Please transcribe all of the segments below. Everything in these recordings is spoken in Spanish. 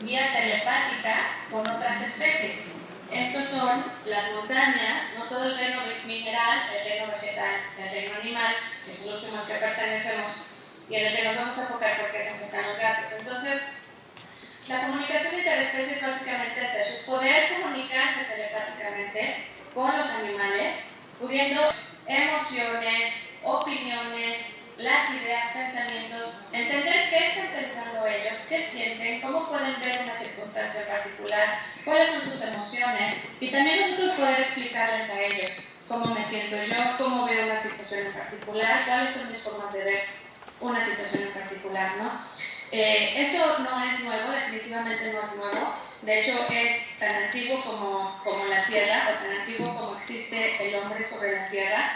vía telepática con otras especies. Estos son las montañas, no todo el reino mineral, el reino vegetal, el reino animal, que es el último al que pertenecemos, y en el que nos vamos a enfocar porque es en que están los gatos. Entonces, la comunicación interespecies básicamente es eso, es poder comunicarse telepáticamente con los animales, pudiendo emociones, opiniones, las ideas, pensamientos, entender qué están pensando ellos, qué sienten, cómo pueden ver una circunstancia particular, cuáles son sus emociones, y también nosotros poder explicarles a ellos cómo me siento yo, cómo veo una situación en particular, cuáles son mis formas de ver una situación en particular, ¿no? Esto no es nuevo, definitivamente no es nuevo. De hecho, es tan antiguo como la Tierra, o tan antiguo como existe el hombre sobre la Tierra.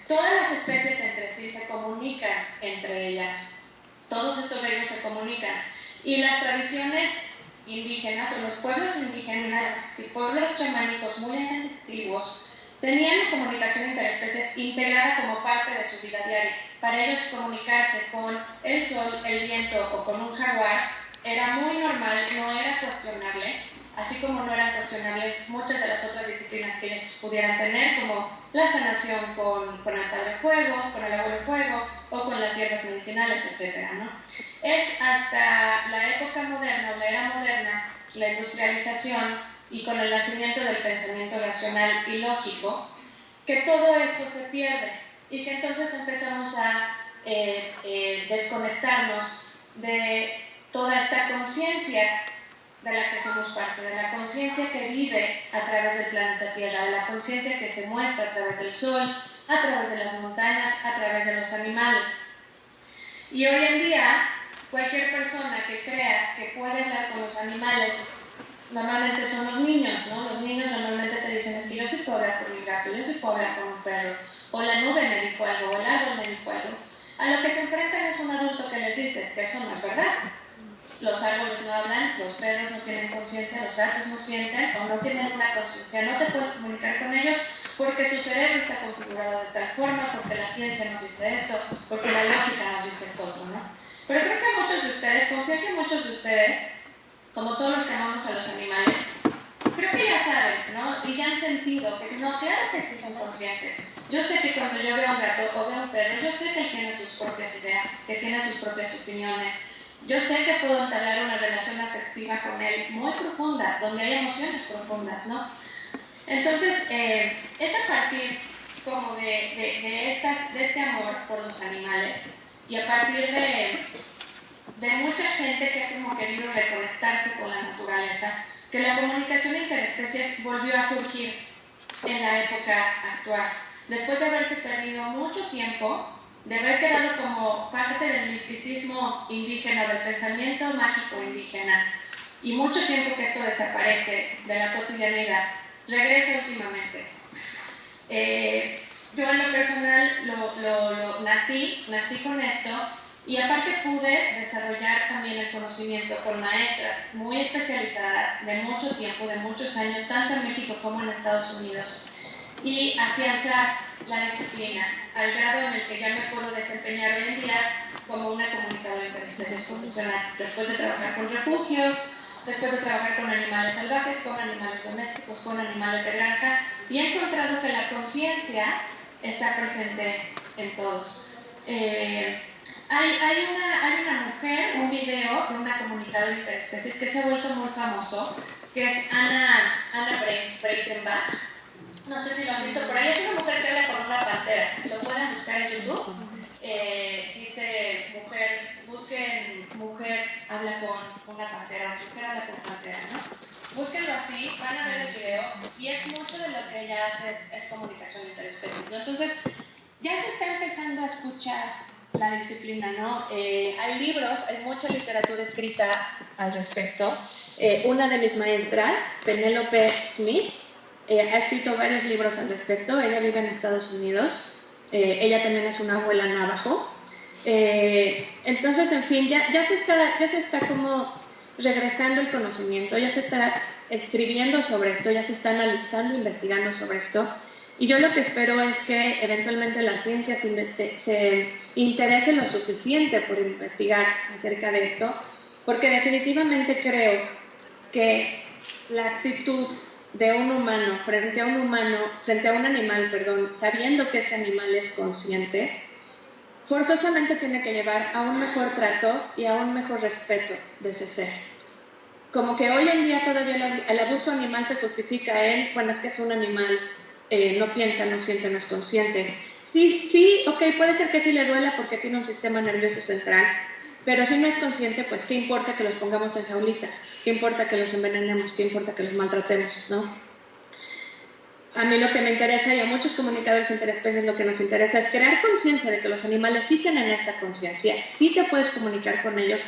Todas las especies entre sí se comunican entre ellas. Todos estos reinos se comunican. Y las tradiciones indígenas, o los pueblos indígenas y pueblos chamánicos muy antiguos, tenían la comunicación interespecies integrada como parte de su vida diaria. Para ellos comunicarse con el sol, el viento o con un jaguar era muy normal, no era cuestionable, así como no eran cuestionables muchas de las otras disciplinas que ellos pudieran tener, como la sanación con el Padre Fuego, con el Abuelo Fuego o con las hierbas medicinales, etc., ¿no? Es hasta la época moderna o la era moderna, la industrialización y con el nacimiento del pensamiento racional y lógico, que todo esto se pierde y que entonces empezamos a desconectarnos de toda esta conciencia de la que somos parte, de la conciencia que vive a través del planeta Tierra, de la conciencia que se muestra a través del sol, a través de las montañas, a través de los animales. Y hoy en día, cualquier persona que crea que puede hablar con los animales, normalmente son los niños, ¿no? Los niños normalmente te dicen, es que yo sí puedo hablar con mi gato, yo sí puedo hablar con un perro, o la nube me dijo algo, o el árbol me dijo algo. A lo que se enfrentan es un adulto que les dice que eso no es verdad. Los árboles no hablan, los perros no tienen conciencia, los gatos no sienten o no tienen una conciencia. No te puedes comunicar con ellos porque su cerebro está configurado de tal forma, porque la ciencia nos dice esto, porque la lógica nos dice esto otro, ¿no? Pero creo que muchos de ustedes, confío que muchos de ustedes, como todos los que amamos a los animales, creo que ya saben, ¿no? Y ya han sentido que no, claro que sí son conscientes. Yo sé que cuando yo veo a un gato o veo a un perro, yo sé que él tiene sus propias ideas, que tiene sus propias opiniones. Yo sé que puedo entablar una relación afectiva con él muy profunda, donde hay emociones profundas, ¿no? Entonces, es a partir como de este amor por los animales y a partir de mucha gente que ha como querido reconectarse con la naturaleza, que la comunicación interespecies volvió a surgir en la época actual. Después de haberse perdido mucho tiempo, de haber quedado como parte del misticismo indígena, del pensamiento mágico indígena, y mucho tiempo que esto desaparece de la cotidianidad, regresa últimamente. Yo en lo personal nací con esto, y aparte pude desarrollar también el conocimiento con maestras muy especializadas de mucho tiempo, de muchos años, tanto en México como en Estados Unidos, y afianzar la disciplina al grado en el que ya me puedo desempeñar hoy en día como una comunicadora interespecies profesional, después de trabajar con refugios, después de trabajar con animales salvajes, con animales domésticos, con animales de granja, y he encontrado que la conciencia está presente en todos. Hay una mujer, un video de una comunicadora interespecies que se ha vuelto muy famoso, que es Anna Breitenbach. No sé si lo han visto por ahí, es una mujer que habla con una pantera, lo pueden buscar en YouTube. Dice, busquen mujer habla con una pantera, mujer habla con pantera, ¿no? Búsquenlo así, van a ver el video, y es mucho de lo que ella hace es comunicación interespecies, ¿no? Entonces, ya se está empezando a escuchar la disciplina, ¿no? Hay libros, hay mucha literatura escrita al respecto. Una de mis maestras, Penélope Smith, ha escrito varios libros al respecto. Ella vive en Estados Unidos. Ella también es una abuela navajo. Entonces, en fin, ya se está como regresando el conocimiento, ya se está escribiendo sobre esto, ya se está analizando, investigando sobre esto. Y yo lo que espero es que eventualmente la ciencia se interese lo suficiente por investigar acerca de esto, porque definitivamente creo que la actitud de un humano, frente a un animal, perdón, sabiendo que ese animal es consciente, forzosamente tiene que llevar a un mejor trato y a un mejor respeto de ese ser. Como que hoy en día todavía el abuso animal se justifica en, bueno, es que es un animal, no piensa, no siente, no es consciente. Sí, ok, puede ser que sí le duela porque tiene un sistema nervioso central, pero si no es consciente, pues qué importa que los pongamos en jaulitas, qué importa que los envenenemos, qué importa que los maltratemos, ¿no? A mí lo que me interesa, y a muchos comunicadores interespecies lo que nos interesa es crear conciencia de que los animales sí tienen esta conciencia, sí te puedes comunicar con ellos,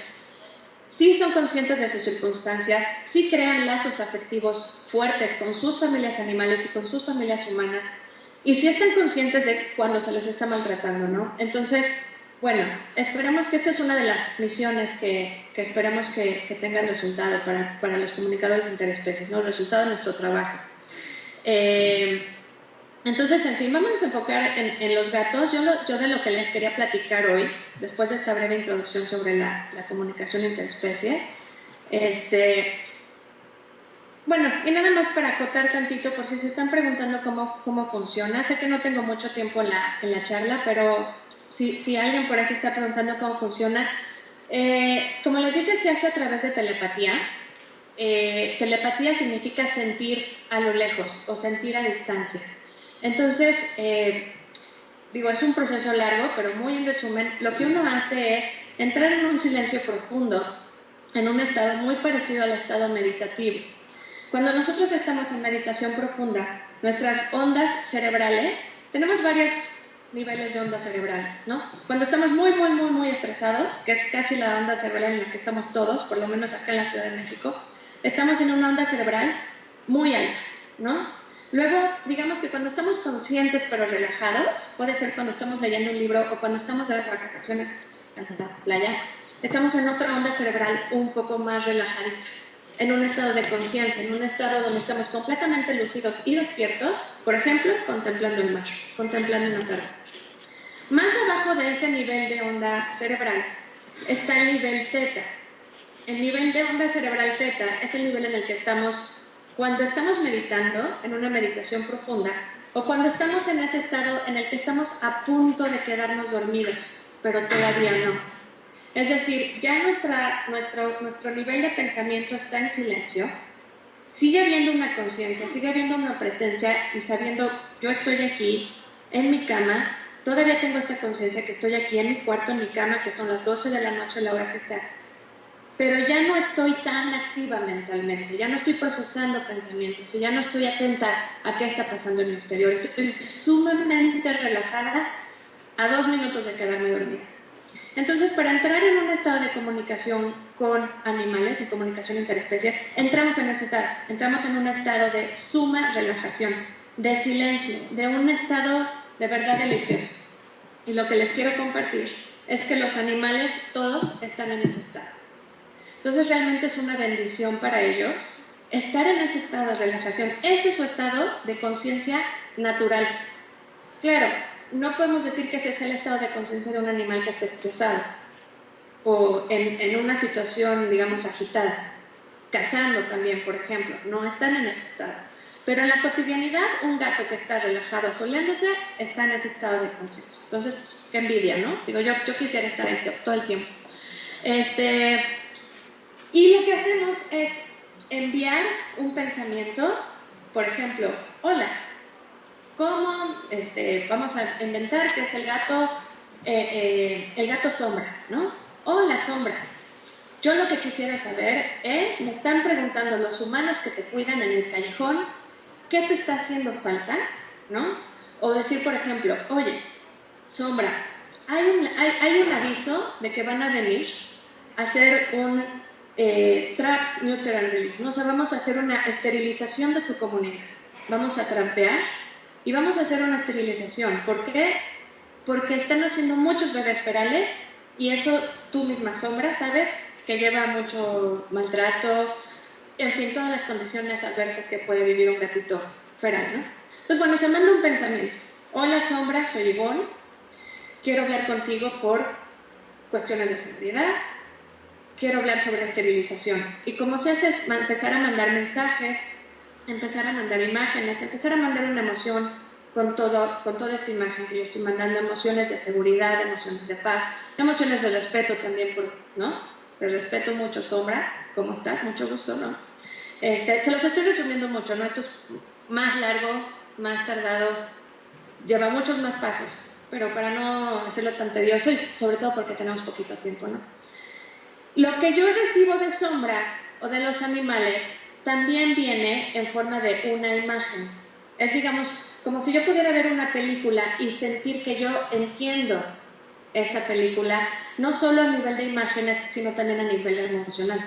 sí son conscientes de sus circunstancias, sí crean lazos afectivos fuertes con sus familias animales y con sus familias humanas, y sí están conscientes de cuando se les está maltratando, ¿no? Entonces, bueno, esperemos que esta es una de las misiones que esperemos que tenga resultado para los comunicadores interespecies, ¿no? El resultado de nuestro trabajo. Entonces, en fin, vámonos a enfocar en los gatos. Yo de lo que les quería platicar hoy, después de esta breve introducción sobre la comunicación interespecies, bueno, y nada más para acotar tantito, por si se están preguntando cómo funciona. Sé que no tengo mucho tiempo en la charla, pero si alguien por ahí se está preguntando cómo funciona, como les dije, se hace a través de telepatía. Telepatía significa sentir a lo lejos o sentir a distancia. Entonces, es un proceso largo, pero muy en resumen, lo que uno hace es entrar en un silencio profundo, en un estado muy parecido al estado meditativo. Cuando nosotros estamos en meditación profunda, nuestras ondas cerebrales, tenemos varios niveles de ondas cerebrales, ¿no? Cuando estamos muy estresados, que es casi la onda cerebral en la que estamos todos, por lo menos acá en la Ciudad de México, estamos en una onda cerebral muy alta, ¿no? Luego, digamos que cuando estamos conscientes pero relajados, puede ser cuando estamos leyendo un libro o cuando estamos de vacaciones en la playa, estamos en otra onda cerebral un poco más relajadita, en un estado de conciencia, en un estado donde estamos completamente lúcidos y despiertos, por ejemplo, contemplando el mar, contemplando un atardecer. Más abajo de ese nivel de onda cerebral está el nivel teta. El nivel de onda cerebral teta es el nivel en el que estamos cuando estamos meditando, en una meditación profunda, o cuando estamos en ese estado en el que estamos a punto de quedarnos dormidos, pero todavía no. Es decir, ya nuestro nivel de pensamiento está en silencio, sigue habiendo una conciencia, sigue habiendo una presencia y sabiendo, yo estoy aquí, en mi cama, todavía tengo esta conciencia que estoy aquí en mi cuarto, en mi cama, que son las 12 de la noche, la hora que sea, pero ya no estoy tan activa mentalmente, ya no estoy procesando pensamientos y ya no estoy atenta a qué está pasando en mi exterior, estoy sumamente relajada a 2 minutos de quedarme dormida. Entonces, para entrar en un estado de comunicación con animales y comunicación interespecies, entramos en ese estado, entramos en un estado de suma relajación, de silencio, de un estado de verdad delicioso. Y lo que les quiero compartir es que los animales todos están en ese estado. Entonces, realmente es una bendición para ellos estar en ese estado de relajación. Ese es su estado de conciencia natural. Claro, no podemos decir que ese es el estado de conciencia de un animal que esté estresado o en una situación, digamos, agitada. Cazando también, por ejemplo, no están en ese estado. Pero en la cotidianidad, un gato que está relajado, asoleándose, está en ese estado de conciencia. Entonces, qué envidia, ¿no? Digo, yo quisiera estar ahí todo el tiempo. Y lo que hacemos es enviar un pensamiento, por ejemplo, hola, ¿cómo? Vamos a inventar que es el gato sombra, ¿no? Hola, sombra. Yo lo que quisiera saber es, me están preguntando los humanos que te cuidan en el callejón, ¿qué te está haciendo falta? ¿No? O decir, por ejemplo, oye, sombra, hay un aviso de que van a venir a hacer un trap, neuter and release, ¿no? O sea, vamos a hacer una esterilización de tu comunidad. Vamos a trampear y vamos a hacer una esterilización. ¿Por qué? Porque están haciendo muchos bebés ferales y eso tú misma, sombra, sabes que lleva mucho maltrato, en fin, todas las condiciones adversas que puede vivir un gatito feral, ¿no? Entonces, bueno, se manda un pensamiento. Hola, sombra, soy Ivonne. Quiero hablar contigo por cuestiones de seguridad. quiero hablar sobre esterilización. Y como se hace es empezar a mandar mensajes, empezar a mandar imágenes, empezar a mandar una emoción con toda esta imagen que yo estoy mandando, emociones de seguridad, emociones de paz, emociones de respeto también, ¿no? Te respeto mucho, Sombra, ¿cómo estás? Mucho gusto, ¿no? Se los estoy resumiendo mucho, ¿no? Esto es más largo, más tardado, lleva muchos más pasos, pero para no hacerlo tan tedioso y sobre todo porque tenemos poquito tiempo, ¿no? Lo que yo recibo de Sombra o de los animales también viene en forma de una imagen. Es, digamos, como si yo pudiera ver una película y sentir que yo entiendo esa película, no solo a nivel de imágenes, sino también a nivel emocional.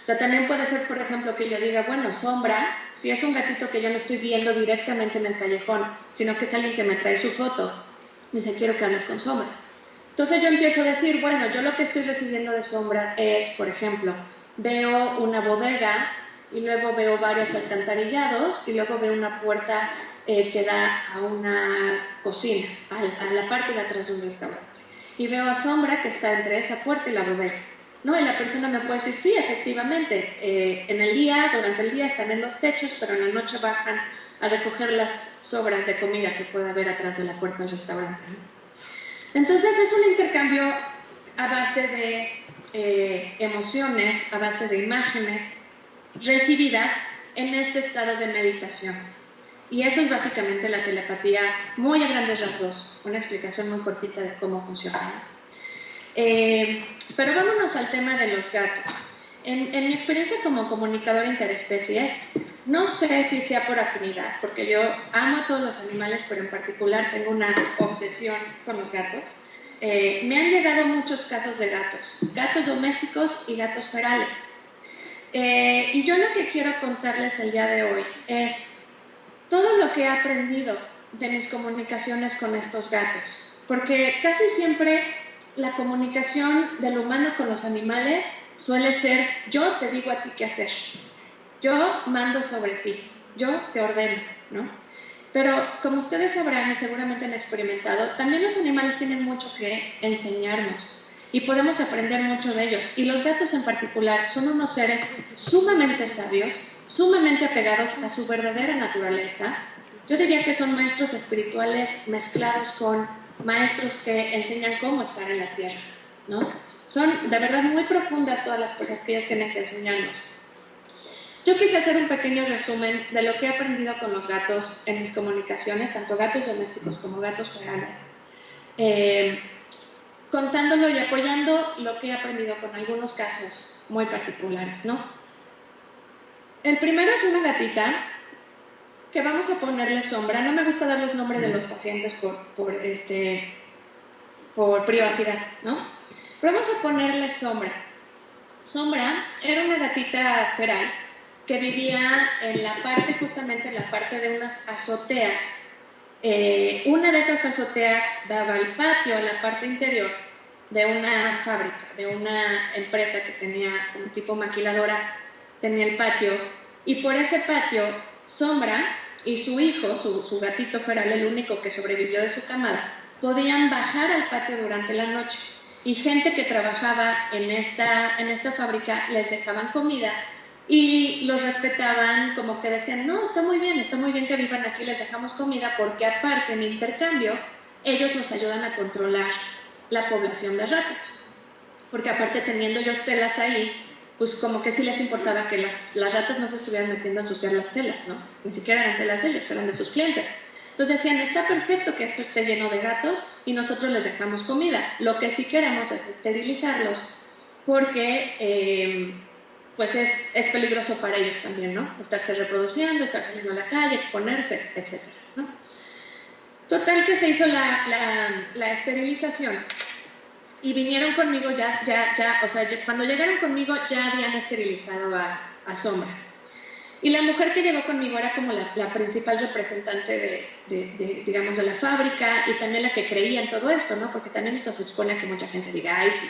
O sea, también puede ser, por ejemplo, que yo diga, bueno, Sombra, si es un gatito que yo no estoy viendo directamente en el callejón, sino que es alguien que me trae su foto, dice, quiero que hables con Sombra. Entonces yo empiezo a decir, bueno, yo lo que estoy recibiendo de Sombra es, por ejemplo, veo una bodega y luego veo varios alcantarillados y luego veo una puerta que da a una cocina, a la parte de atrás de un restaurante. Y veo a Sombra que está entre esa puerta y la bodega, ¿no? Y la persona me puede decir, sí, efectivamente, en el día, durante el día están en los techos, pero en la noche bajan a recoger las sobras de comida que pueda haber atrás de la puerta del restaurante, ¿no? Entonces es un intercambio a base de emociones, a base de imágenes recibidas en este estado de meditación. Y eso es básicamente la telepatía, muy a grandes rasgos, una explicación muy cortita de cómo funciona. Pero vámonos al tema de los gatos. En mi experiencia como comunicadora interespecies, no sé si sea por afinidad, porque yo amo a todos los animales, pero en particular tengo una obsesión con los gatos. Me han llegado muchos casos de gatos domésticos y gatos ferales. Y yo lo que quiero contarles el día de hoy es todo lo que he aprendido de mis comunicaciones con estos gatos, porque casi siempre la comunicación del humano con los animales suele ser, yo te digo a ti qué hacer, yo mando sobre ti, yo te ordeno, ¿no? Pero como ustedes sabrán y seguramente han experimentado, también los animales tienen mucho que enseñarnos y podemos aprender mucho de ellos. Y los gatos en particular son unos seres sumamente sabios, sumamente apegados a su verdadera naturaleza. Yo diría que son maestros espirituales mezclados con maestros que enseñan cómo estar en la tierra, ¿no? Son de verdad muy profundas todas las cosas que ellos tienen que enseñarnos. Yo quise hacer un pequeño resumen de lo que he aprendido con los gatos en mis comunicaciones, tanto gatos domésticos como gatos ferales, contándolo y apoyando lo que he aprendido con algunos casos muy particulares, ¿no? El primero es una gatita que vamos a ponerle Sombra. No me gusta dar los nombres de los pacientes por privacidad, ¿no? Pero vamos a ponerle Sombra. Sombra era una gatita feral que vivía en la parte, justamente en la parte de unas azoteas. Una de esas azoteas daba al patio, a la parte interior de una fábrica, de una empresa que tenía un tipo maquiladora, tenía el patio, y por ese patio Sombra y su hijo, su gatito feral, el único que sobrevivió de su camada, podían bajar al patio durante la noche, y gente que trabajaba en esta fábrica les dejaban comida y los respetaban, como que decían, no, está muy bien que vivan aquí, les dejamos comida porque aparte en intercambio ellos nos ayudan a controlar la población de ratas, porque aparte teniendo ellos telas ahí, pues como que sí les importaba que las ratas no se estuvieran metiendo a ensuciar las telas, ¿no? Ni siquiera eran telas de ellos, eran de sus clientes. Entonces decían, está perfecto que esto esté lleno de gatos y nosotros les dejamos comida. Lo que sí queremos es esterilizarlos porque pues es peligroso para ellos también, ¿no? Estarse reproduciendo, estar saliendo a la calle, exponerse, etc., ¿no? Total que se hizo la esterilización y vinieron conmigo o sea, cuando llegaron conmigo ya habían esterilizado a Sombra. Y la mujer que llegó conmigo era como la principal representante digamos, de la fábrica y también la que creía en todo esto, ¿no? Porque también esto se expone a que mucha gente diga, ay, sí,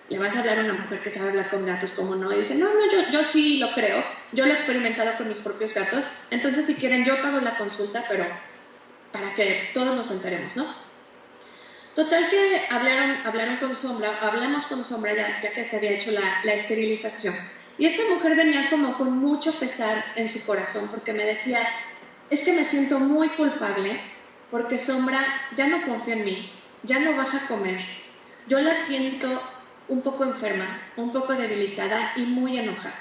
le vas a hablar a una mujer que sabe hablar con gatos, ¿cómo no? Y dice, no, yo sí lo creo, yo lo he experimentado con mis propios gatos, entonces si quieren yo pago la consulta, pero para que todos nos enteremos, ¿no? Total que hablamos con Sombra ya que se había hecho la esterilización. Y esta mujer venía como con mucho pesar en su corazón, porque me decía, es que me siento muy culpable, porque Sombra ya no confía en mí, ya no baja a comer. Yo la siento un poco enferma, un poco debilitada y muy enojada.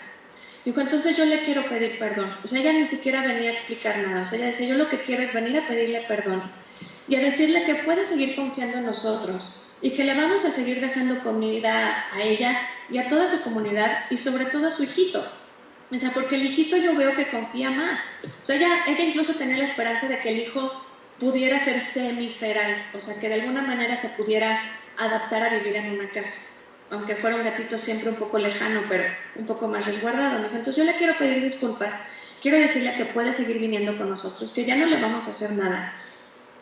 Dijo, entonces yo le quiero pedir perdón. O sea, ella ni siquiera venía a explicar nada. O sea, ella decía, yo lo que quiero es venir a pedirle perdón y a decirle que puede seguir confiando en nosotros y que le vamos a seguir dejando comida a ella y a toda su comunidad y sobre todo a su hijito. O sea, porque el hijito yo veo que confía más. O sea, ella incluso tenía la esperanza de que el hijo pudiera ser semiferal, o sea, que de alguna manera se pudiera adaptar a vivir en una casa. Aunque fuera un gatito siempre un poco lejano, pero un poco más resguardado. ¿No? Entonces yo le quiero pedir disculpas, quiero decirle que puede seguir viniendo con nosotros, que ya no le vamos a hacer nada,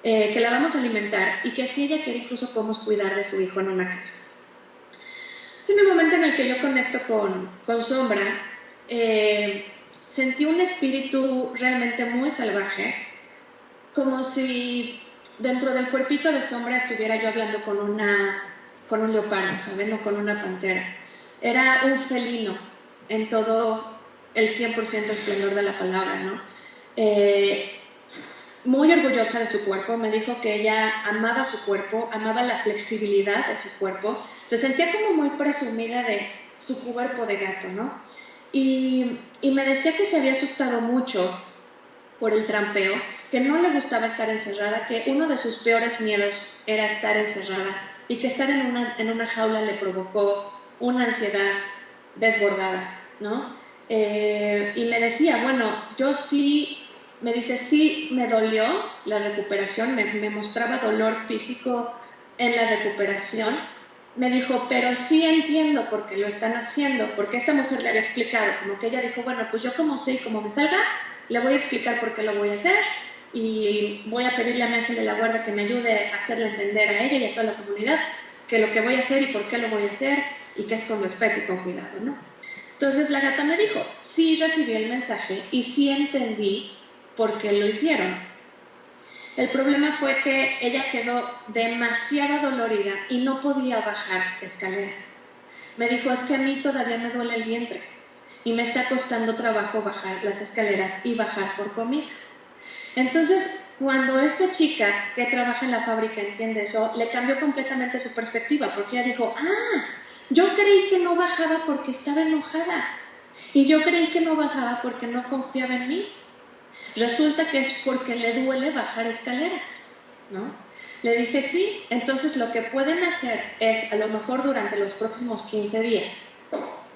que la vamos a alimentar y que si ella quiere incluso podemos cuidar de su hijo en una casa. Es en el momento en el que yo conecto con Sombra, sentí un espíritu realmente muy salvaje, como si dentro del cuerpito de Sombra estuviera yo hablando con un leopardo, ¿saben? O con una pantera. Era un felino en todo el 100% esplendor de la palabra, ¿no? Muy orgullosa de su cuerpo, me dijo que ella amaba su cuerpo, amaba la flexibilidad de su cuerpo, se sentía como muy presumida de su cuerpo de gato, ¿no? Y me decía que se había asustado mucho por el trampeo, que no le gustaba estar encerrada, que uno de sus peores miedos era estar encerrada y que estar en una jaula le provocó una ansiedad desbordada, ¿no? Y me decía, bueno, yo sí, me dice, sí me dolió la recuperación, me mostraba dolor físico en la recuperación. Me dijo, pero sí entiendo por qué lo están haciendo, porque esta mujer le había explicado, como que ella dijo, bueno, pues yo como sé y como me salga, le voy a explicar por qué lo voy a hacer y voy a pedirle a mi ángel de la guarda que me ayude a hacerle entender a ella y a toda la comunidad que lo que voy a hacer y por qué lo voy a hacer y que es con respeto y con cuidado, ¿no? Entonces la gata me dijo, sí recibí el mensaje y sí entendí por qué lo hicieron. El problema fue que ella quedó demasiado dolorida y no podía bajar escaleras. Me dijo, es que a mí todavía me duele el vientre y me está costando trabajo bajar las escaleras y bajar por comida. Entonces, cuando esta chica que trabaja en la fábrica entiende eso, le cambió completamente su perspectiva, porque ella dijo, yo creí que no bajaba porque estaba enojada y yo creí que no bajaba porque no confiaba en mí. Resulta que es porque le duele bajar escaleras, ¿no? Le dije, sí, entonces lo que pueden hacer es, a lo mejor durante los próximos 15 días,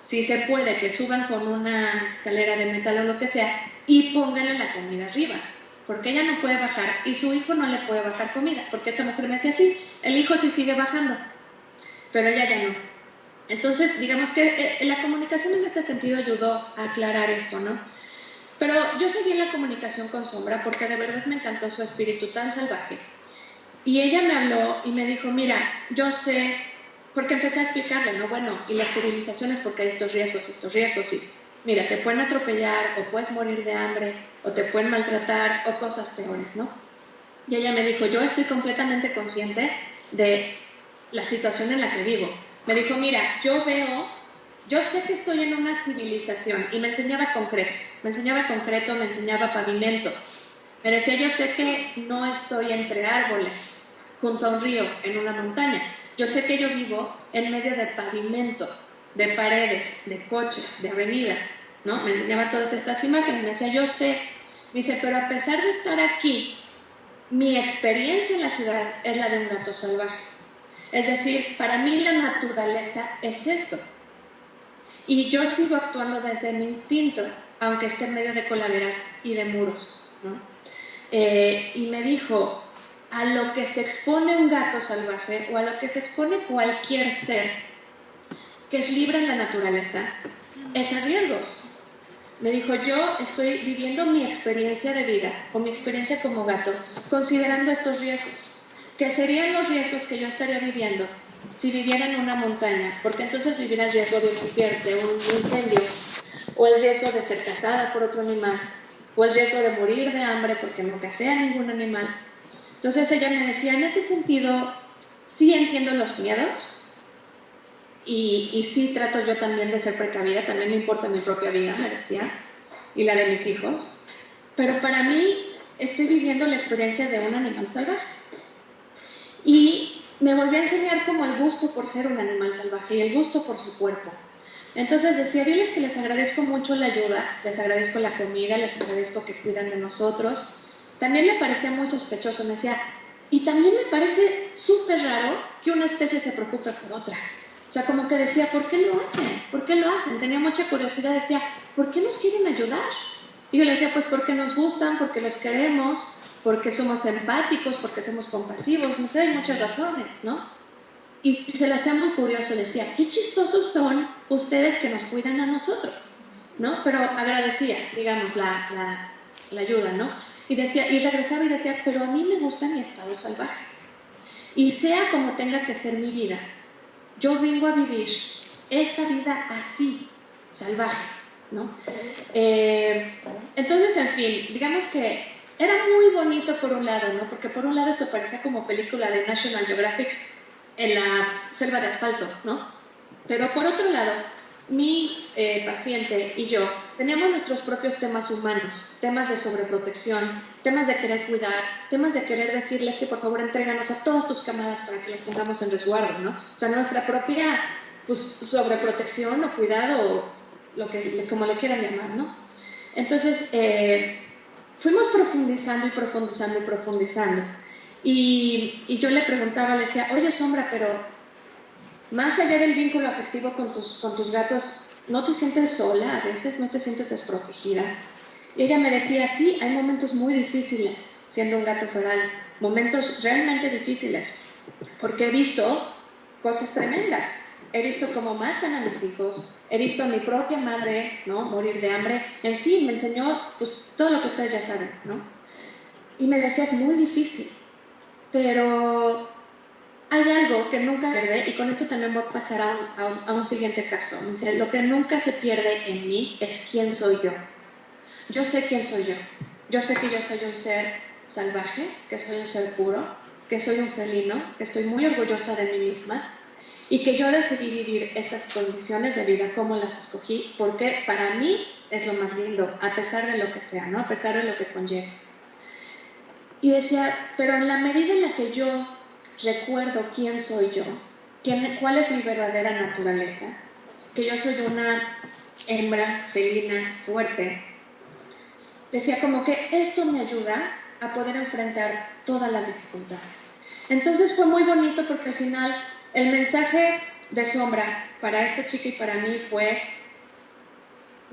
si se puede, que suban con una escalera de metal o lo que sea y pónganle la comida arriba, porque ella no puede bajar y su hijo no le puede bajar comida, porque esta mujer me decía, sí, el hijo sí sigue bajando, pero ella ya no. Entonces, digamos que la comunicación en este sentido ayudó a aclarar esto, ¿no? Pero yo seguí en la comunicación con Sombra porque de verdad me encantó su espíritu tan salvaje. Y ella me habló y me dijo, mira, yo sé, porque empecé a explicarle, ¿no? Bueno, y la esterilización es porque hay estos riesgos, y mira, te pueden atropellar o puedes morir de hambre o te pueden maltratar o cosas peores, ¿no? Y ella me dijo, yo estoy completamente consciente de la situación en la que vivo. Me dijo, mira, yo sé que estoy en una civilización, y me enseñaba concreto, me enseñaba pavimento. Me decía, yo sé que no estoy entre árboles, junto a un río, en una montaña. Yo sé que yo vivo en medio de pavimento, de paredes, de coches, de avenidas, ¿no? Me enseñaba todas estas imágenes, me decía, yo sé. Me dice, pero a pesar de estar aquí, mi experiencia en la ciudad es la de un gato salvaje. Es decir, para mí la naturaleza es esto. Y yo sigo actuando desde mi instinto, aunque esté en medio de coladeras y de muros, ¿no? Y me dijo, a lo que se expone un gato salvaje o a lo que se expone cualquier ser que es libre en la naturaleza, es a riesgos. Me dijo, yo estoy viviendo mi experiencia de vida o mi experiencia como gato considerando estos riesgos, que serían los riesgos que yo estaría viviendo si viviera en una montaña, porque entonces viviera el riesgo de un incendio, o el riesgo de ser cazada por otro animal, o el riesgo de morir de hambre porque no casé a ningún animal. Entonces ella me decía, en ese sentido, sí entiendo los miedos y sí trato yo también de ser precavida, también me importa mi propia vida, me decía, y la de mis hijos, pero para mí estoy viviendo la experiencia de un animal salvaje. Y me volvió a enseñar como el gusto por ser un animal salvaje y el gusto por su cuerpo. Entonces decía, diles que les agradezco mucho la ayuda, les agradezco la comida, les agradezco que cuidan de nosotros. También me parecía muy sospechoso, me decía, y también me parece súper raro que una especie se preocupe por otra. O sea, como que decía, ¿por qué lo hacen? ¿Por qué lo hacen? Tenía mucha curiosidad, decía, ¿por qué nos quieren ayudar? Y yo le decía, pues porque nos gustan, porque los queremos, porque somos empáticos, porque somos compasivos, no sé, hay muchas razones, ¿no? Y se le hacía muy curioso, decía, qué chistosos son ustedes que nos cuidan a nosotros, ¿no? Pero agradecía, digamos, la ayuda, ¿no? Y decía, y regresaba y decía, pero a mí me gusta mi estado salvaje. Y sea como tenga que ser mi vida, yo vengo a vivir esta vida así, salvaje, ¿no? Entonces, en fin, digamos que era muy bonito por un lado, ¿no? Porque por un lado esto parecía como película de National Geographic en la selva de asfalto, ¿no? Pero por otro lado, mi paciente y yo teníamos nuestros propios temas humanos, temas de sobreprotección, temas de querer cuidar, temas de querer decirles que por favor entréganos a todas tus cámaras para que los pongamos en resguardo, ¿no? O sea, nuestra propia pues, sobreprotección o cuidado, o lo que, como le quieran llamar, ¿no? Entonces, fuimos profundizando y profundizando y profundizando. Y yo le preguntaba, le decía, oye Sombra, pero más allá del vínculo afectivo con tus gatos, ¿no te sientes sola a veces? ¿No te sientes desprotegida? Y ella me decía, sí, hay momentos muy difíciles siendo un gato feral, momentos realmente difíciles, porque he visto cosas tremendas. He visto cómo matan a mis hijos, he visto a mi propia madre, ¿no?, morir de hambre. En fin, me enseñó pues, todo lo que ustedes ya saben, ¿no? Y me decía, es muy difícil, pero hay algo que nunca pierde, y con esto también voy a pasar a un siguiente caso. Me dice, lo que nunca se pierde en mí es quién soy yo. Yo sé quién soy yo. Yo sé que yo soy un ser salvaje, que soy un ser puro, que soy un felino, que estoy muy orgullosa de mí misma y que yo decidí vivir estas condiciones de vida como las escogí, porque para mí es lo más lindo, a pesar de lo que sea, ¿no? A pesar de lo que conlleve. Y decía, pero en la medida en la que yo recuerdo quién soy yo, cuál es mi verdadera naturaleza, que yo soy una hembra felina fuerte, decía como que esto me ayuda a poder enfrentar todas las dificultades. Entonces fue muy bonito porque al final el mensaje de Sombra para esta chica y para mí fue: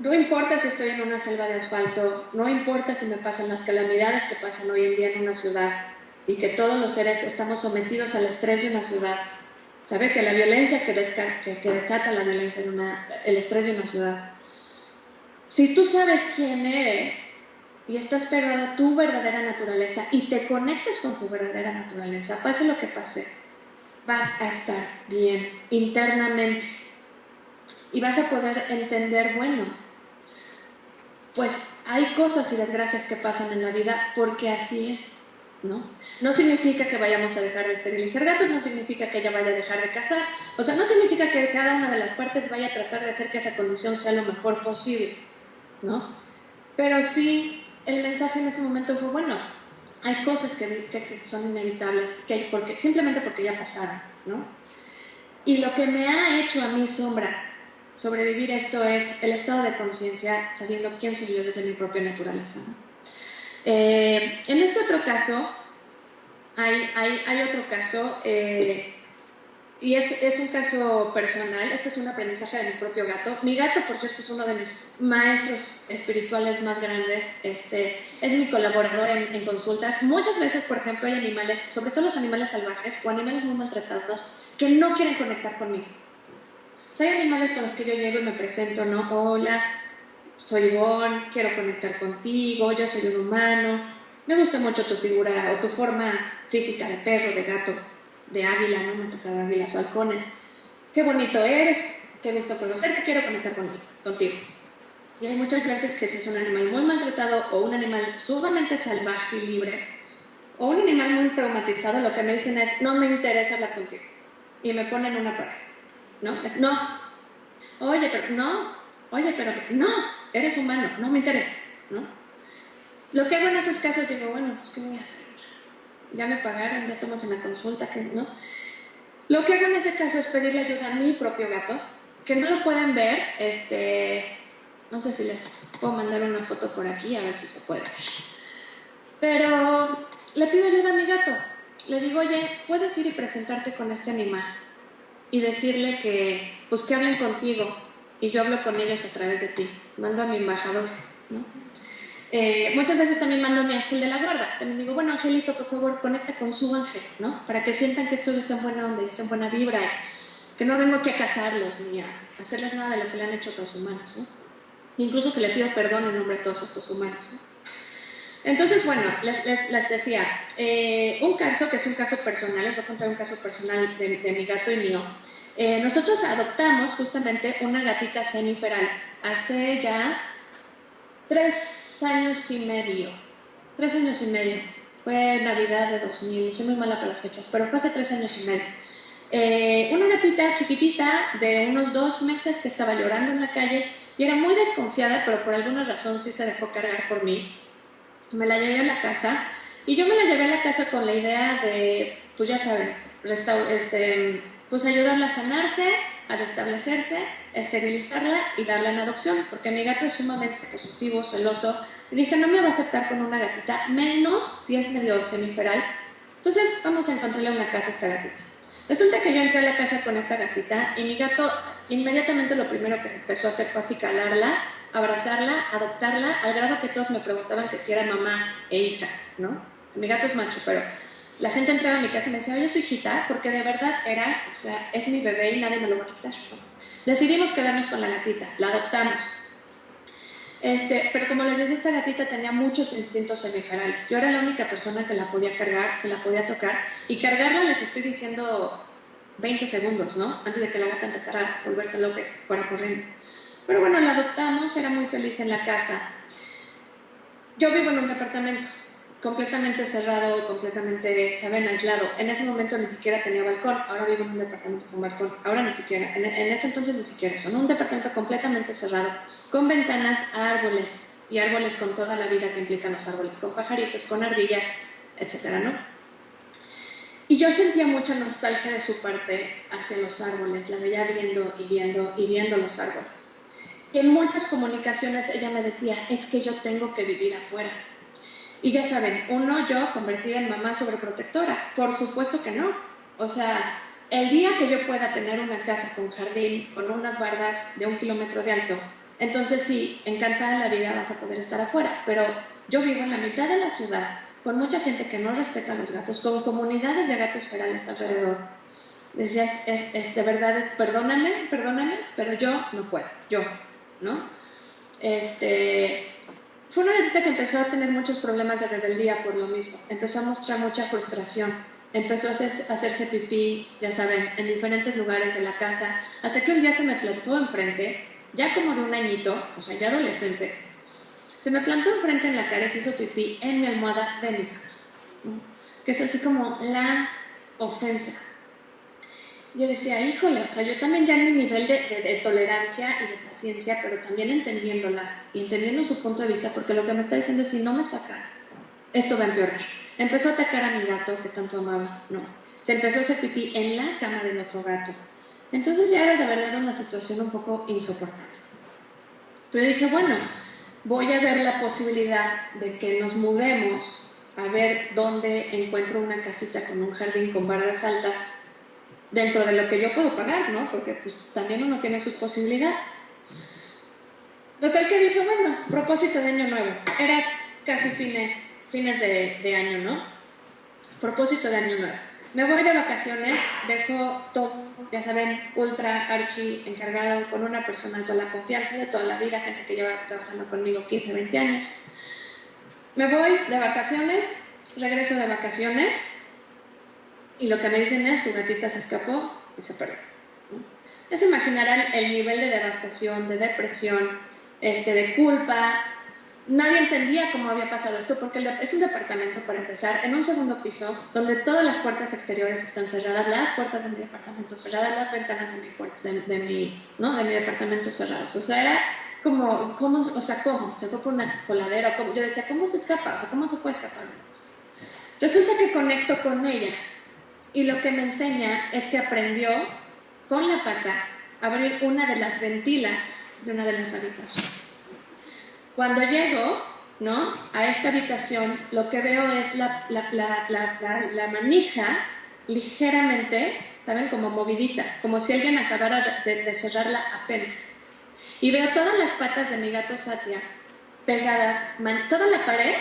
no importa si estoy en una selva de asfalto, no importa si me pasan las calamidades que pasan hoy en día en una ciudad y que todos los seres estamos sometidos al estrés de una ciudad. ¿Sabes? Que la violencia que desata la violencia el estrés de una ciudad. Si tú sabes quién eres y estás pegado a tu verdadera naturaleza y te conectas con tu verdadera naturaleza, pase lo que pase, vas a estar bien internamente y vas a poder entender, bueno, pues hay cosas y desgracias que pasan en la vida porque así es, ¿no? No significa que vayamos a dejar de esterilizar gatos, no significa que ella vaya a dejar de cazar, o sea, no significa que cada una de las partes vaya a tratar de hacer que esa condición sea lo mejor posible, ¿no? Pero sí, el mensaje en ese momento fue, bueno, hay cosas que son inevitables, simplemente porque ya pasaron, ¿no? Y lo que me ha hecho a mí Sombra sobrevivir esto es el estado de conciencia, sabiendo quién soy yo desde mi propia naturaleza, ¿no? En este otro caso, hay otro caso, y es un caso personal. Este es un aprendizaje de mi propio gato. Mi gato, por cierto, es uno de mis maestros espirituales más grandes. Es mi colaborador en consultas. Muchas veces, por ejemplo, hay animales, sobre todo los animales salvajes o animales muy maltratados, que no quieren conectar conmigo. O sea, hay animales con los que yo llego y me presento, ¿no? Hola, soy Ivonne, quiero conectar contigo, yo soy un humano, me gusta mucho tu figura o tu forma física de perro, de gato, de águila, no me han tocado águilas o halcones. Qué bonito eres, qué gusto conocerte, quiero conectar contigo. Y hay muchas veces que si es un animal muy maltratado o un animal sumamente salvaje y libre, o un animal muy traumatizado, lo que me dicen es, no me interesa hablar contigo. Y me ponen una pared, ¿no? Es, no, oye, pero no, oye, pero no, eres humano, no me interesa, ¿no? Lo que hago en esos casos, digo, bueno, pues ¿qué voy a hacer? Ya me pagaron, ya estamos en la consulta, ¿no? Lo que hago en ese caso es pedirle ayuda a mi propio gato, que no lo pueden ver, no sé si les puedo mandar una foto por aquí, a ver si se puede ver. Pero le pido ayuda a mi gato. Le digo, oye, ¿puedes ir y presentarte con este animal? Y decirle que, pues que hablen contigo, y yo hablo con ellos a través de ti. Mando a mi embajador, ¿no? Muchas veces también mando a mi ángel de la guarda. También digo, bueno, Angelito, por favor, conecta con su ángel, ¿no? Para que sientan que esto es en buena onda, es en buena vibra, que no vengo aquí a cazarlos ni a hacerles nada de lo que le han hecho a otros humanos, ¿no? Incluso que le pido perdón en nombre de todos estos humanos, ¿no? Entonces, bueno, les decía, un caso que es un caso personal, les voy a contar un caso personal de mi gato y mío. Nosotros adoptamos justamente una gatita semiferal hace ya 3 años y medio. 3 años y medio. Fue Navidad de 2000, soy muy mala para las fechas, pero fue hace 3 años y medio. Una gatita chiquitita de unos 2 meses que estaba llorando en la calle y era muy desconfiada, pero por alguna razón sí se dejó cargar por mí. Me la llevé a la casa y yo me la llevé a la casa con la idea de, pues ya saben, pues ayudarla a sanarse, a restablecerse, esterilizarla y darla en adopción, porque mi gato es sumamente posesivo, celoso. Y dije, no me va a aceptar con una gatita, menos si es medio semiferal. Entonces vamos a encontrarle una casa a esta gatita. Resulta que yo entré a la casa con esta gatita y mi gato inmediatamente lo primero que empezó a hacer fue acicalarla, abrazarla, adoptarla, al grado que todos me preguntaban que si era mamá e hija, ¿no? Mi gato es macho, pero la gente entraba a mi casa y me decía, oye, su hijita, porque de verdad era, o sea, es mi bebé y nadie me lo va a quitar, ¿no? Decidimos quedarnos con la gatita, la adoptamos. Pero como les decía, esta gatita tenía muchos instintos semiferales. Yo era la única persona que la podía cargar, que la podía tocar, y cargarla les estoy diciendo 20 segundos, ¿no? Antes de que la gata empezara a volverse loca y se fuera corriendo. Pero bueno, la adoptamos, era muy feliz en la casa. Yo vivo en un departamento completamente cerrado, completamente, ¿saben?, aislado. En ese momento ni siquiera tenía balcón, ahora vivo en un departamento con balcón, ahora ni siquiera, en ese entonces ni siquiera eso, ¿no? Un departamento completamente cerrado, con ventanas a árboles, y árboles con toda la vida que implican los árboles, con pajaritos, con ardillas, etcétera, ¿no? Y yo sentía mucha nostalgia de su parte hacia los árboles, la veía viendo y viendo y viendo los árboles. Y en muchas comunicaciones ella me decía, es que yo tengo que vivir afuera. Y ya saben, yo convertida en mamá sobreprotectora, por supuesto que no. O sea, el día que yo pueda tener una casa con jardín, con unas bardas de 1 kilómetro de alto, entonces sí, encantada la vida vas a poder estar afuera. Pero yo vivo en la mitad de la ciudad, con mucha gente que no respeta a los gatos, con comunidades de gatos ferales alrededor. Decías, de verdad, perdóname, pero yo no puedo, ¿no? Fue una gatita que empezó a tener muchos problemas de rebeldía por lo mismo. Empezó a mostrar mucha frustración. Empezó a hacerse pipí, ya saben, en diferentes lugares de la casa, hasta que un día se me plantó enfrente, ya como de 1 añito, o sea, ya adolescente, se me plantó enfrente en la cara y se hizo pipí en mi almohada de mi cama, que es así como la ofensa. Yo decía, híjole, o sea, yo también ya en mi nivel de tolerancia y de paciencia, pero también entendiéndola y entendiendo su punto de vista, porque lo que me está diciendo es, si no me sacas, esto va a empeorar. Empezó a atacar a mi gato, que tanto amaba, no. Se empezó a hacer pipí en la cama de nuestro gato. Entonces ya era de verdad una situación un poco insoportable. Pero dije, bueno, voy a ver la posibilidad de que nos mudemos a ver dónde encuentro una casita con un jardín con bardas altas, dentro de lo que yo puedo pagar, ¿no? Porque pues también uno tiene sus posibilidades. Total que dije, bueno, propósito de año nuevo. Era casi fines de año, ¿no? Propósito de año nuevo. Me voy de vacaciones, dejo todo, ya saben, ultra archi encargado con una persona de toda la confianza, de toda la vida, gente que lleva trabajando conmigo 15, 20 años. Me voy de vacaciones, regreso de vacaciones, y lo que me dicen es, tu gatita se escapó y se perdió. Ya se imaginarán el nivel de devastación, de depresión, de culpa, nadie entendía cómo había pasado esto, porque es un departamento, para empezar, en un segundo piso, donde todas las puertas exteriores están cerradas, las puertas de mi departamento cerradas, las ventanas de mi departamento cerradas. O sea, era como, ¿cómo? ¿Se fue por una coladera? ¿Cómo? Yo decía, ¿cómo se escapa? O sea, ¿cómo se puede escapar? Resulta que conecto con ella, y lo que me enseña es que aprendió con la pata a abrir una de las ventilas de una de las habitaciones. Cuando llego, ¿no?, a esta habitación, lo que veo es la manija ligeramente, ¿saben?, como movidita, como si alguien acabara de cerrarla apenas. Y veo todas las patas de mi gato Satya pegadas, toda la pared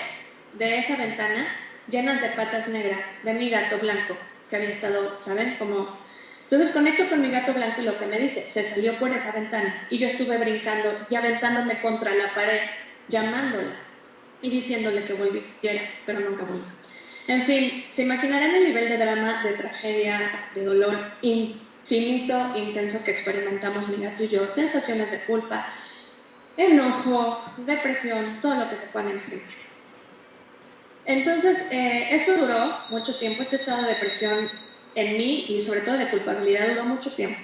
de esa ventana llenas de patas negras de mi gato blanco, que había estado, ¿saben?, como... Entonces conecto con mi gato blanco y lo que me dice, se salió por esa ventana y yo estuve brincando y aventándome contra la pared, llamándola y diciéndole que volviera, pero nunca volvió. En fin, se imaginarán el nivel de drama, de tragedia, de dolor infinito, intenso que experimentamos mi gato y yo, sensaciones de culpa, enojo, depresión, todo lo que se pueda imaginar. Entonces, esto duró mucho tiempo, este estado de depresión en mí y sobre todo de culpabilidad duró mucho tiempo.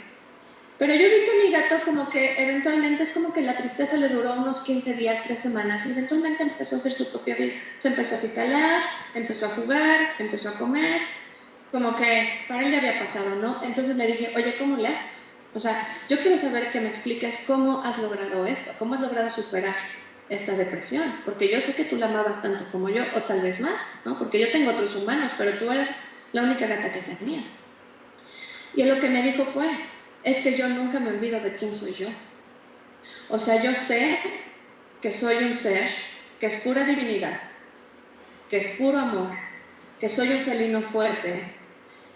Pero yo vi que mi gato como que eventualmente es como que la tristeza le duró unos 15 días, 3 semanas y eventualmente empezó a hacer su propia vida. Se empezó a acicalar, empezó a jugar, empezó a comer, como que para él ya había pasado, ¿no? Entonces le dije, oye, ¿cómo le haces? O sea, yo quiero saber que me expliques cómo has logrado esto, cómo has logrado superar esta depresión, porque yo sé que tú la amabas tanto como yo, o tal vez más, ¿no? Porque yo tengo otros humanos, pero tú eres la única gata que tenías. Y lo que me dijo fue, es que yo nunca me olvido de quién soy yo. O sea, yo sé que soy un ser que es pura divinidad, que es puro amor, que soy un felino fuerte.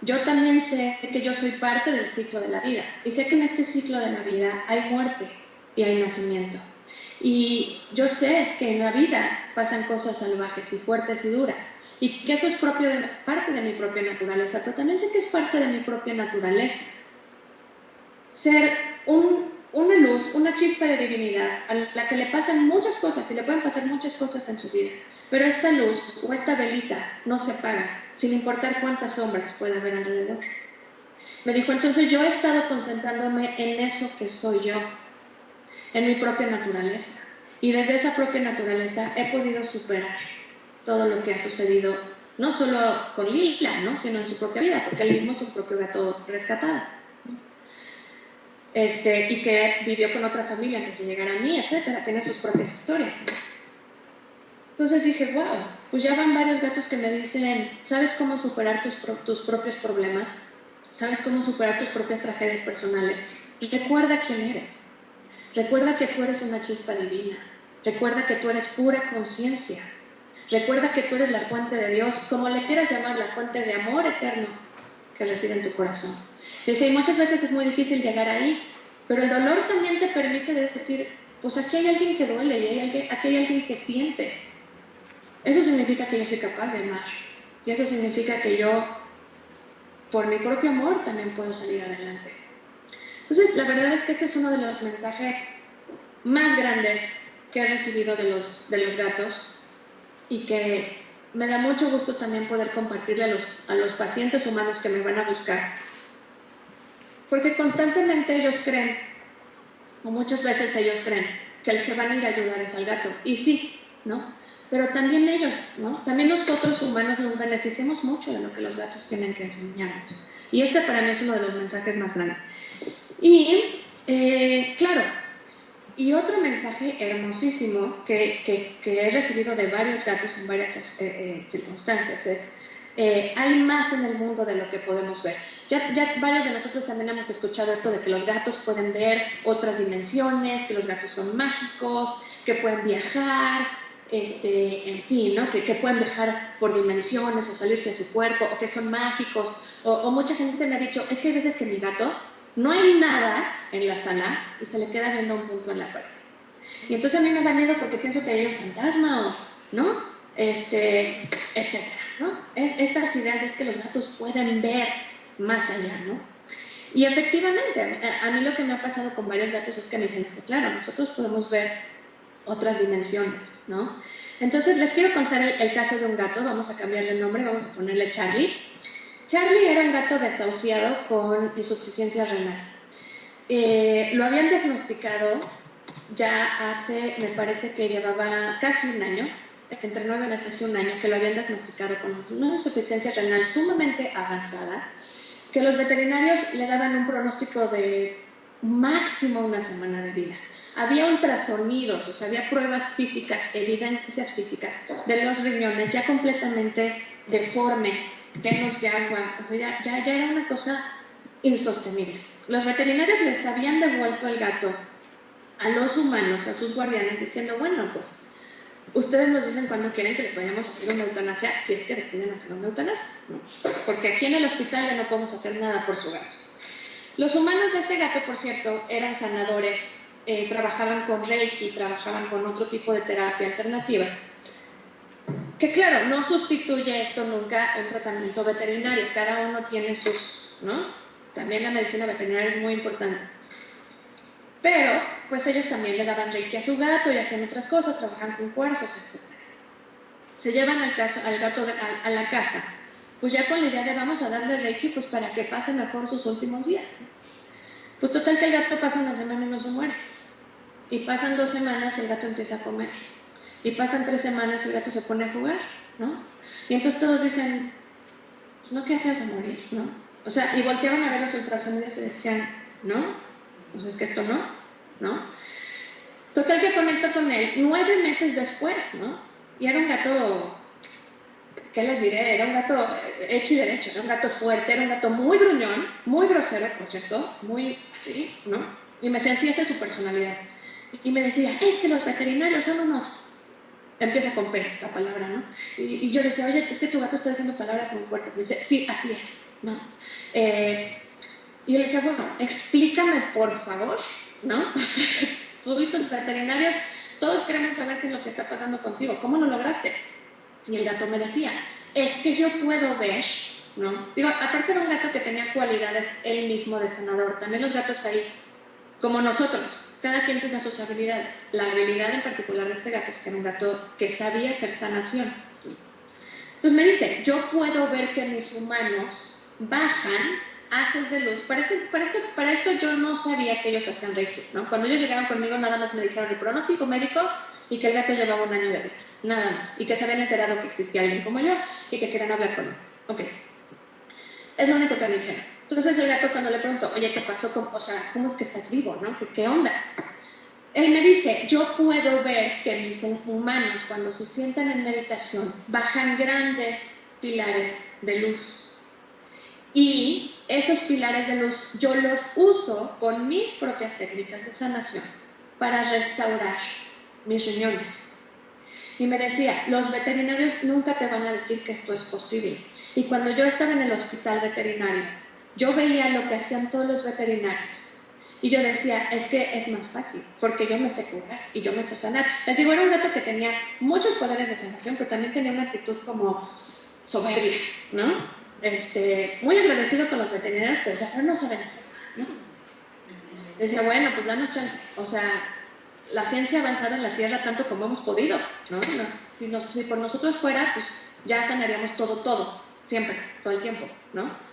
Yo también sé que yo soy parte del ciclo de la vida y sé que en este ciclo de la vida hay muerte y hay nacimiento. Y yo sé que en la vida pasan cosas salvajes y fuertes y duras y que eso es parte de mi propia naturaleza, pero también sé que es parte de mi propia naturaleza. Ser una luz, una chispa de divinidad a la que le pasan muchas cosas y le pueden pasar muchas cosas en su vida, pero esta luz o esta velita no se apaga, sin importar cuántas sombras pueda haber alrededor. Me dijo, entonces yo he estado concentrándome en eso que soy yo, en mi propia naturaleza, y desde esa propia naturaleza he podido superar todo lo que ha sucedido, no solo con Lila, ¿no?, sino en su propia vida, porque él mismo es su propio gato rescatado. Y que vivió con otra familia antes de llegar a mí, etcétera, tiene sus propias historias. Entonces dije, wow, pues ya van varios gatos que me dicen, ¿sabes cómo superar tus propios problemas? ¿Sabes cómo superar tus propias tragedias personales? Recuerda quién eres. Recuerda que tú eres una chispa divina. Recuerda que tú eres pura conciencia. Recuerda que tú eres la fuente de Dios, como le quieras llamar, la fuente de amor eterno que reside en tu corazón. Dice, y muchas veces es muy difícil llegar ahí, pero el dolor también te permite decir, pues aquí hay alguien que duele y aquí hay alguien que siente. Eso significa que yo soy capaz de amar. Y eso significa que yo, por mi propio amor, también puedo salir adelante. Entonces, la verdad es que este es uno de los mensajes más grandes que he recibido de los gatos y que me da mucho gusto también poder compartirle a los pacientes humanos que me van a buscar. Porque constantemente ellos creen, o muchas veces ellos creen, que el que van a ir a ayudar es al gato. Y sí, ¿no? Pero también ellos, ¿no? También nosotros humanos nos beneficiamos mucho de lo que los gatos tienen que enseñarnos. Y este para mí es uno de los mensajes más grandes. Y, claro, y otro mensaje hermosísimo que he recibido de varios gatos en varias circunstancias es, hay más en el mundo de lo que podemos ver. Ya varios de nosotros también hemos escuchado esto de que los gatos pueden ver otras dimensiones, que los gatos son mágicos, que pueden viajar, en fin, ¿no? que pueden viajar por dimensiones o salirse de su cuerpo, o que son mágicos, o mucha gente me ha dicho, es que hay veces que mi gato no hay nada en la sala y se le queda viendo un punto en la pared. Y entonces a mí me da miedo porque pienso que hay un fantasma, ¿no? Etcétera, ¿no? Estas ideas es que los gatos pueden ver más allá, ¿no? Y efectivamente, a mí lo que me ha pasado con varios gatos es que me dicen, es que claro, nosotros podemos ver otras dimensiones, ¿no? Entonces les quiero contar el caso de un gato, vamos a cambiarle el nombre, vamos a ponerle Charlie. Charlie era un gato desahuciado con insuficiencia renal. Lo habían diagnosticado ya hace, me parece que llevaba casi un año, entre 9 meses y un año, que lo habían diagnosticado con una insuficiencia renal sumamente avanzada, que los veterinarios le daban un pronóstico de máximo una semana de vida. Había ultrasonidos, o sea, había pruebas físicas, evidencias físicas de los riñones ya completamente deformes, llenos de agua, o sea, ya era una cosa insostenible. Los veterinarios les habían devuelto el gato a los humanos, a sus guardianes, diciendo, bueno, pues ustedes nos dicen cuándo quieren que les vayamos a hacer una eutanasia, si es que deciden hacer una eutanasia, ¿no? Porque aquí en el hospital ya no podemos hacer nada por su gato. Los humanos de este gato, por cierto, eran sanadores, trabajaban con Reiki, trabajaban con otro tipo de terapia alternativa, que claro, no sustituye esto nunca un tratamiento veterinario, cada uno tiene sus, ¿no? También la medicina veterinaria es muy importante. Pero, pues ellos también le daban Reiki a su gato y hacían otras cosas, trabajaban con cuarzos, etc. Se llevan al gato a la casa, pues ya con la idea de vamos a darle Reiki pues para que pase mejor sus últimos días, ¿no? Pues total que el gato pasa una semana y no se muere. Y pasan 2 semanas y el gato empieza a comer. Y pasan 3 semanas y el gato se pone a jugar, ¿no? Y entonces todos dicen, pues no, ¿qué te vas a morir, no? O sea, y volteaban a ver los ultrasonidos y decían, ¿no? Pues es que esto ¿no? Total que conecto con él 9 meses después, ¿no? Y era un gato, ¿qué les diré? Era un gato hecho y derecho, era un gato fuerte, era un gato muy gruñón, muy grosero, por cierto, muy así, ¿no? Y me decía, sí, esa es su personalidad. Y me decía, es que los veterinarios son unos... Empieza con P la palabra, ¿no? Y yo decía, oye, es que tu gato está diciendo palabras muy fuertes. Me dice, sí, así es, ¿no? Y yo le decía, bueno, explícame por favor, ¿no? O sea, tú y tus veterinarios, todos queremos saber qué es lo que está pasando contigo, ¿cómo lo lograste? Y el gato me decía, es que yo puedo ver, ¿no? Digo, aparte era un gato que tenía cualidades él mismo de sanador, también los gatos ahí, como nosotros, cada quien tiene sus habilidades. La habilidad en particular de este gato es que era un gato que sabía hacer sanación. Entonces me dice, yo puedo ver que mis humanos bajan haces de luz. Para esto yo no sabía que ellos hacían Reiki, ¿no? Cuando ellos llegaron conmigo nada más me dijeron el pronóstico médico y que el gato llevaba 1 año de vida, nada más. Y que se habían enterado que existía alguien como yo y que querían hablar con él. Ok. Es lo único que me dijeron. Entonces el gato cuando le pregunto, oye, ¿qué pasó? O sea, ¿cómo es que estás vivo, no? ¿Qué onda? Él me dice, yo puedo ver que mis humanos cuando se sientan en meditación bajan grandes pilares de luz. Y esos pilares de luz yo los uso con mis propias técnicas de sanación para restaurar mis riñones. Y me decía, los veterinarios nunca te van a decir que esto es posible. Y cuando yo estaba en el hospital veterinario, yo veía lo que hacían todos los veterinarios. Y yo decía, es que es más fácil, porque yo me sé curar y yo me sé sanar. Les digo, era un gato que tenía muchos poderes de sanación, pero también tenía una actitud como soberbia, ¿no? Muy agradecido con los veterinarios, pero decía, pero no saben hacer nada, ¿no? Decía, bueno, pues danos chance. O sea, la ciencia ha avanzado en la Tierra tanto como hemos podido, ¿no? Si por nosotros fuera, pues ya sanaríamos todo, siempre, todo el tiempo, ¿no?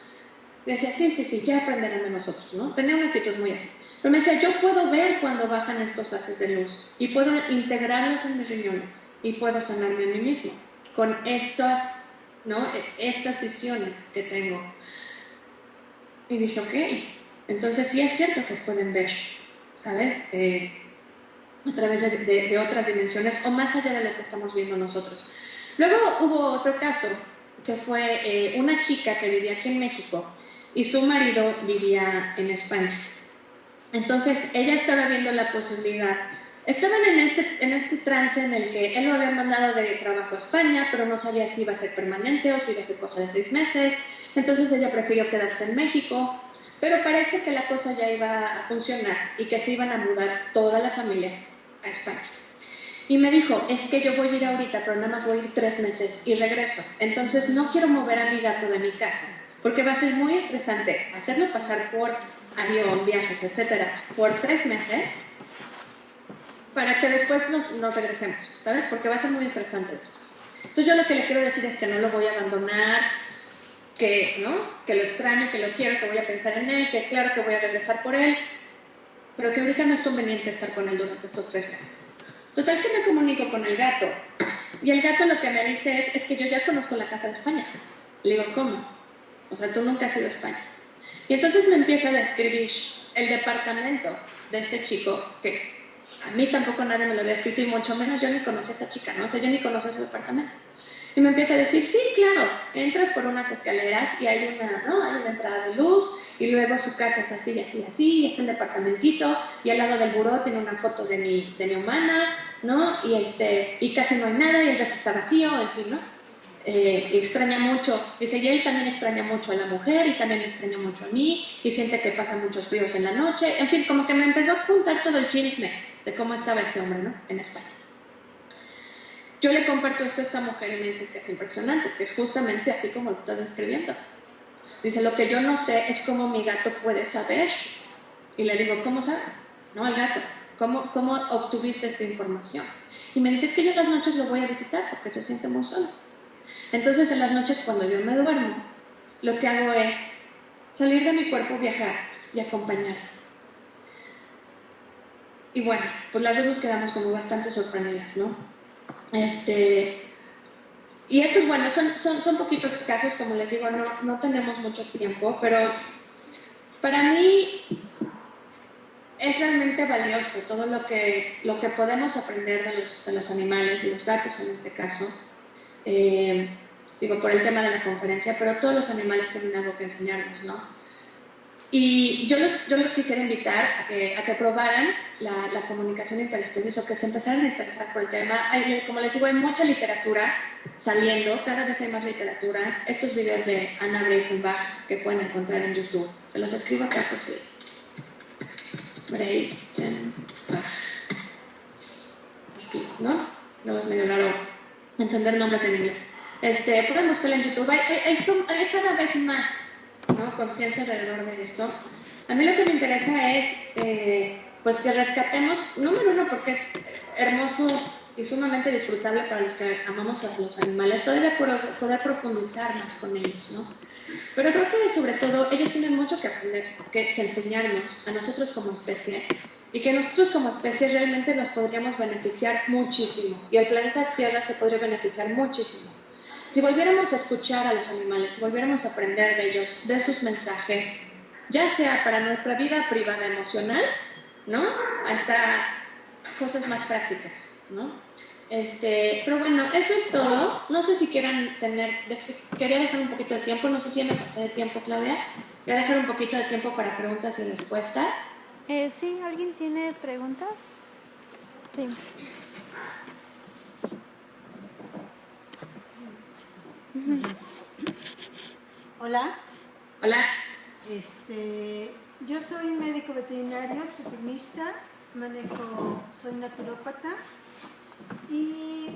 Decía, sí, ya aprenderán de nosotros, ¿no? Tenía una actitud muy así. Pero me decía, yo puedo ver cuando bajan estos haces de luz y puedo integrarlos en mis riñones y puedo sanarme a mí mismo con estas, ¿no? Estas visiones que tengo. Y dije, ok, entonces sí es cierto que pueden ver, ¿sabes? A través de otras dimensiones o más allá de lo que estamos viendo nosotros. Luego hubo otro caso que fue una chica que vivía aquí en México y su marido vivía en España. Entonces ella estaba viendo la posibilidad, estaban en este trance en el que él lo había mandado de trabajo a España, pero no sabía si iba a ser permanente o si iba a ser cosa de 6 meses. Entonces ella prefirió quedarse en México, pero parece que la cosa ya iba a funcionar y que se iban a mudar toda la familia a España. Y me dijo, es que yo voy a ir ahorita, pero nada más voy a ir 3 meses y regreso. Entonces no quiero mover a mi gato de mi casa, porque va a ser muy estresante hacerlo pasar por avión, viajes, etcétera, por 3 meses para que después nos regresemos, ¿sabes? Porque va a ser muy estresante después. Entonces yo lo que le quiero decir es que no lo voy a abandonar, que, ¿no? Que lo extraño, que lo quiero, que voy a pensar en él, que claro que voy a regresar por él, pero que ahorita no es conveniente estar con él durante estos 3 meses. Total que me comunico con el gato, y el gato lo que me dice es que yo ya conozco la casa de España. Le digo, ¿cómo? O sea, tú nunca has ido a España. Y entonces me empieza a describir el departamento de este chico, que a mí tampoco nadie me lo había escrito, y mucho menos yo ni conocí a esta chica, ¿no? O sea, yo ni conocía su departamento. Y me empieza a decir, sí, claro, entras por unas escaleras y hay una entrada de luz, y luego su casa es así, así, así, y está el departamentito, y al lado del buró tiene una foto de mi humana, ¿no? Y casi no hay nada, y el refri está vacío, en fin, ¿no? Extraña mucho, dice, y él también extraña mucho a la mujer, y también me extraña mucho a mí, y siente que pasan muchos fríos en la noche, en fin, como que me empezó a contar todo el chisme de cómo estaba este hombre, ¿no? En España. Yo le comparto esto a esta mujer y me dice que es impresionante, es que es justamente así como lo estás describiendo. Dice, lo que yo no sé es cómo mi gato puede saber. Y le digo, ¿cómo sabes? No, el gato. ¿Cómo obtuviste esta información? Y me dice, es que yo en las noches lo voy a visitar porque se siente muy solo. Entonces en las noches cuando yo me duermo, lo que hago es salir de mi cuerpo, viajar y acompañar. Y bueno, pues las dos nos quedamos como bastante sorprendidas, ¿no? Y estos, bueno, son poquitos casos, como les digo, no tenemos mucho tiempo, pero para mí es realmente valioso todo lo que podemos aprender de los animales, de los gatos en este caso. Digo, por el tema de la conferencia, pero todos los animales tienen algo que enseñarnos, ¿no? Y yo los quisiera invitar a que probaran la comunicación interespecies o que se empezaran a interesar por el tema. Como les digo, hay mucha literatura saliendo, cada vez hay más literatura. Estos videos de Anna Breitenbach que pueden encontrar en YouTube. Se los escribo acá por si. Breitenbach. ¿No? Luego es medio raro entender nombres en inglés. Pueden buscarla en YouTube. Hay cada vez más, ¿no? Conciencia alrededor de esto. A mí lo que me interesa es pues que rescatemos, número uno, porque es hermoso y sumamente disfrutable para los que amamos a los animales, todavía poder profundizar más con ellos, ¿no? Pero creo que sobre todo ellos tienen mucho que aprender, que enseñarnos a nosotros como especie, y que nosotros como especie realmente nos podríamos beneficiar muchísimo, y el planeta Tierra se podría beneficiar muchísimo. Si volviéramos a escuchar a los animales, si volviéramos a aprender de ellos, de sus mensajes, ya sea para nuestra vida privada emocional, ¿no? Hasta cosas más prácticas, ¿no? Pero bueno, eso es todo. No sé si quieran quería dejar un poquito de tiempo, no sé si ya me pasé de tiempo, Claudia. Quería dejar un poquito de tiempo para preguntas y respuestas. Sí, ¿alguien tiene preguntas? Sí. Hola. Hola. Yo soy médico veterinario, zootecnista, soy naturópata y